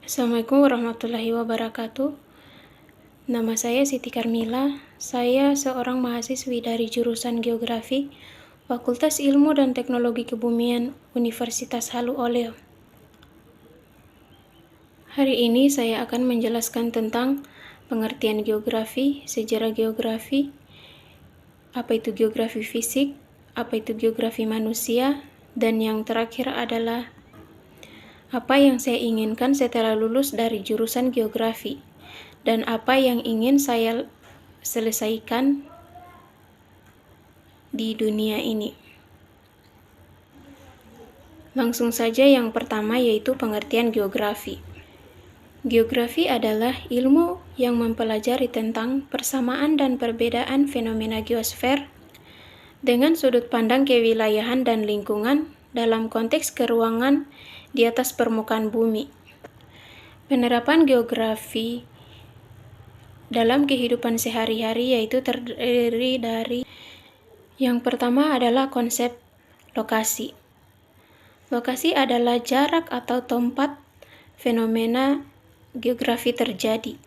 Assalamualaikum warahmatullahi wabarakatuh. Nama saya Siti Karmila. Saya seorang mahasiswi dari jurusan Geografi, Fakultas Ilmu dan Teknologi Kebumian, Universitas Halu Oleo. Hari ini saya akan menjelaskan tentang pengertian geografi, sejarah geografi, apa itu geografi fisik, apa itu geografi manusia, dan yang terakhir adalah apa yang saya inginkan setelah lulus dari jurusan geografi, dan apa yang ingin saya selesaikan di dunia ini. Langsung saja yang pertama yaitu pengertian geografi. Geografi adalah ilmu yang mempelajari tentang persamaan dan perbedaan fenomena geosfer dengan sudut pandang kewilayahan dan lingkungan dalam konteks keruangan di atas permukaan bumi. Penerapan geografi dalam kehidupan sehari-hari yaitu terdiri dari yang pertama adalah konsep lokasi. Lokasi adalah jarak atau tempat fenomena geografi terjadi.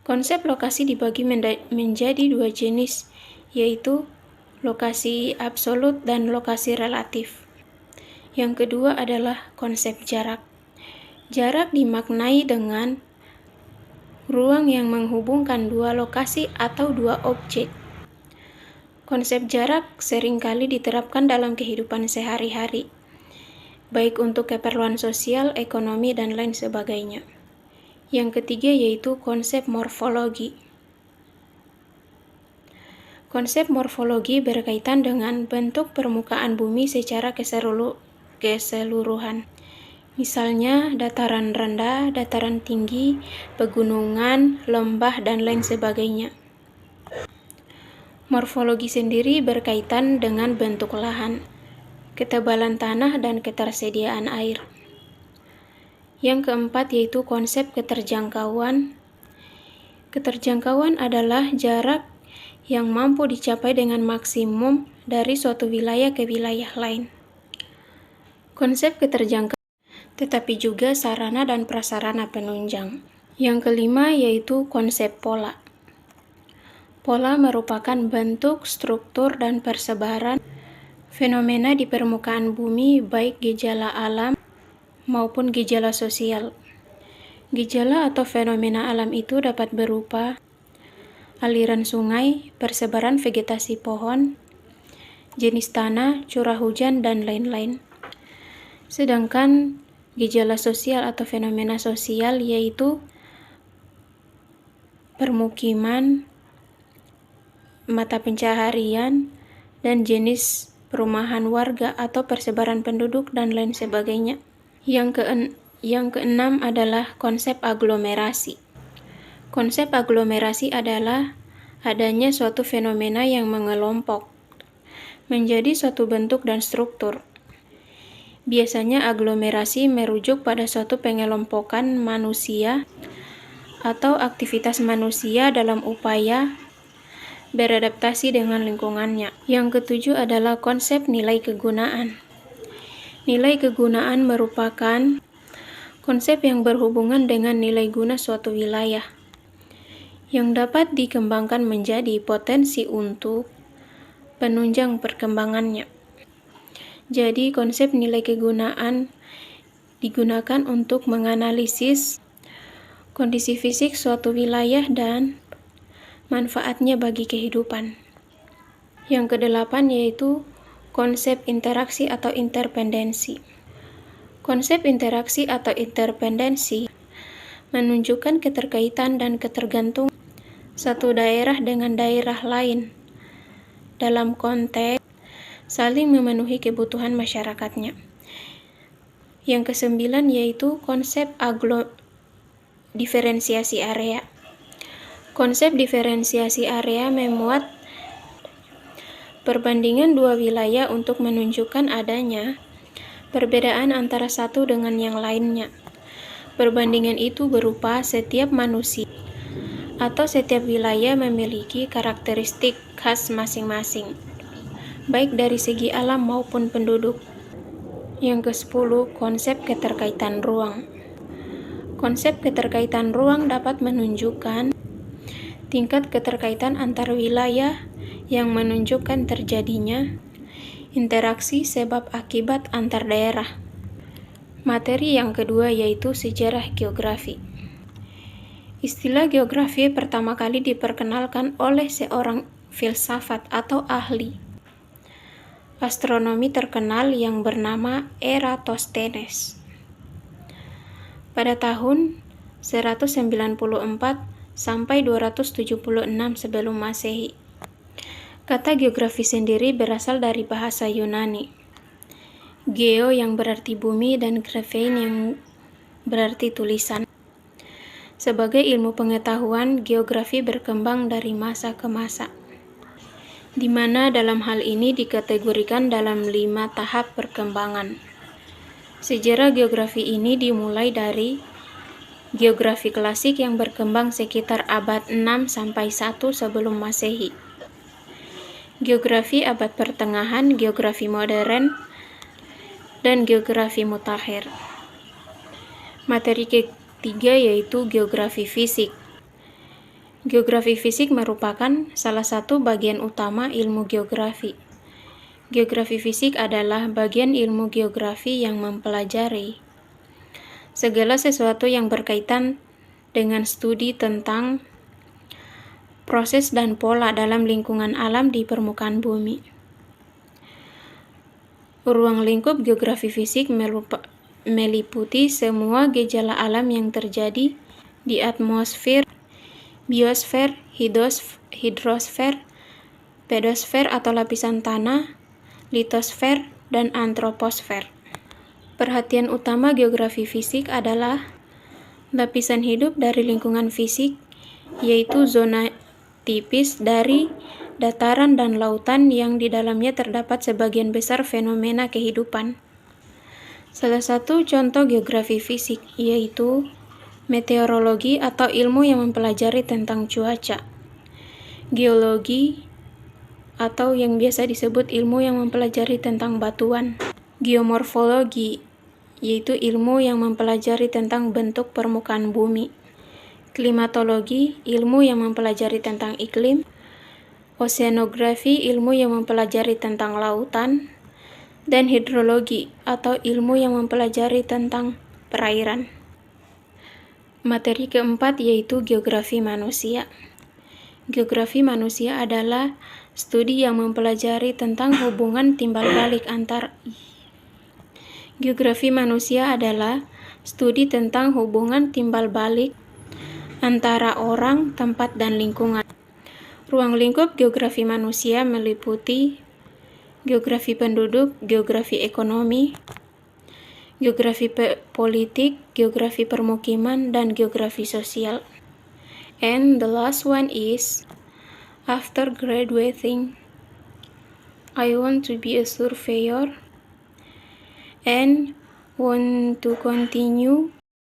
Konsep lokasi dibagi menjadi dua jenis, yaitu lokasi absolut dan lokasi relatif. Yang kedua adalah konsep jarak. Jarak dimaknai dengan ruang yang menghubungkan dua lokasi atau dua objek. Konsep jarak seringkali diterapkan dalam kehidupan sehari-hari, baik untuk keperluan sosial, ekonomi, dan lain sebagainya. Yang ketiga yaitu konsep morfologi. Konsep morfologi berkaitan dengan bentuk permukaan bumi secara keseluruhan. Misalnya dataran rendah, dataran tinggi, pegunungan, lembah, dan lain sebagainya. Morfologi sendiri berkaitan dengan bentuk lahan, ketebalan tanah, dan ketersediaan air. Yang keempat yaitu konsep keterjangkauan. Keterjangkauan adalah jarak yang mampu dicapai dengan maksimum dari suatu wilayah ke wilayah lain. Konsep keterjangkauan tetapi juga sarana dan prasarana penunjang. Yang kelima yaitu konsep pola. Pola merupakan bentuk, struktur, dan persebaran fenomena di permukaan bumi, baik gejala alam maupun gejala sosial. Gejala atau fenomena alam itu dapat berupa aliran sungai, persebaran vegetasi pohon, jenis tanah, curah hujan, dan lain-lain. Sedangkan gejala sosial atau fenomena sosial yaitu permukiman, mata pencaharian, dan jenis perumahan warga atau persebaran penduduk, dan lain sebagainya. Yang keenam adalah konsep aglomerasi. Konsep aglomerasi adalah adanya suatu fenomena yang mengelompok menjadi suatu bentuk dan struktur. Biasanya aglomerasi merujuk pada suatu pengelompokan manusia atau aktivitas manusia dalam upaya beradaptasi dengan lingkungannya. Yang ketujuh adalah konsep nilai kegunaan. Nilai kegunaan merupakan konsep yang berhubungan dengan nilai guna suatu wilayah yang dapat dikembangkan menjadi potensi untuk penunjang perkembangannya. Jadi, konsep nilai kegunaan digunakan untuk menganalisis kondisi fisik suatu wilayah dan manfaatnya bagi kehidupan. Yang kedelapan yaitu konsep interaksi atau interpendensi. Konsep interaksi atau interpendensi menunjukkan keterkaitan dan ketergantungan satu daerah dengan daerah lain dalam konteks saling memenuhi kebutuhan masyarakatnya. Yang kesembilan yaitu konsep diferensiasi area. Konsep diferensiasi area memuat perbandingan dua wilayah untuk menunjukkan adanya perbedaan antara satu dengan yang lainnya. Perbandingan itu berupa setiap manusia atau setiap wilayah memiliki karakteristik khas masing-masing, baik dari segi alam maupun penduduk. Yang ke-10, konsep keterkaitan ruang. Konsep keterkaitan ruang dapat menunjukkan tingkat keterkaitan antar wilayah yang menunjukkan terjadinya interaksi sebab akibat antar daerah. Materi yang kedua yaitu sejarah geografi. Istilah geografi pertama kali diperkenalkan oleh seorang filsafat atau ahli astronomi terkenal yang bernama Eratosthenes pada tahun 194 sampai 276 sebelum Masehi. Kata geografi sendiri berasal dari bahasa Yunani. Geo yang berarti bumi dan graphein yang berarti tulisan. Sebagai ilmu pengetahuan, geografi berkembang dari masa ke masa, di mana dalam hal ini dikategorikan dalam 5 tahap perkembangan. Sejarah geografi ini dimulai dari geografi klasik yang berkembang sekitar abad 6 sampai 1 sebelum Masehi. Geografi abad pertengahan, geografi modern, dan geografi mutakhir. Materi ketiga yaitu geografi fisik. Geografi fisik merupakan salah satu bagian utama ilmu geografi. Geografi fisik adalah bagian ilmu geografi yang mempelajari segala sesuatu yang berkaitan dengan studi tentang proses dan pola dalam lingkungan alam di permukaan bumi. Ruang lingkup geografi fisik meliputi semua gejala alam yang terjadi di atmosfer, biosfer, hidrosfer, pedosfer atau lapisan tanah, litosfer, dan antroposfer. Perhatian utama geografi fisik adalah lapisan hidup dari lingkungan fisik, yaitu zona tipis dari dataran dan lautan yang di dalamnya terdapat sebagian besar fenomena kehidupan. Salah satu contoh geografi fisik yaitu meteorologi atau ilmu yang mempelajari tentang cuaca, geologi atau yang biasa disebut ilmu yang mempelajari tentang batuan, geomorfologi yaitu ilmu yang mempelajari tentang bentuk permukaan bumi, klimatologi ilmu yang mempelajari tentang iklim, oceanografi ilmu yang mempelajari tentang lautan, dan hidrologi atau ilmu yang mempelajari tentang perairan. Materi keempat yaitu geografi manusia. Geografi manusia adalah studi yang mempelajari tentang hubungan timbal balik antar Geografi manusia adalah studi tentang hubungan timbal balik antara orang, tempat, dan lingkungan. Ruang lingkup geografi manusia meliputi geografi penduduk, geografi ekonomi, geografi politik, geografi permukiman, dan geografi sosial. And the last one is, after graduating, I want to be a surveyor and want to continue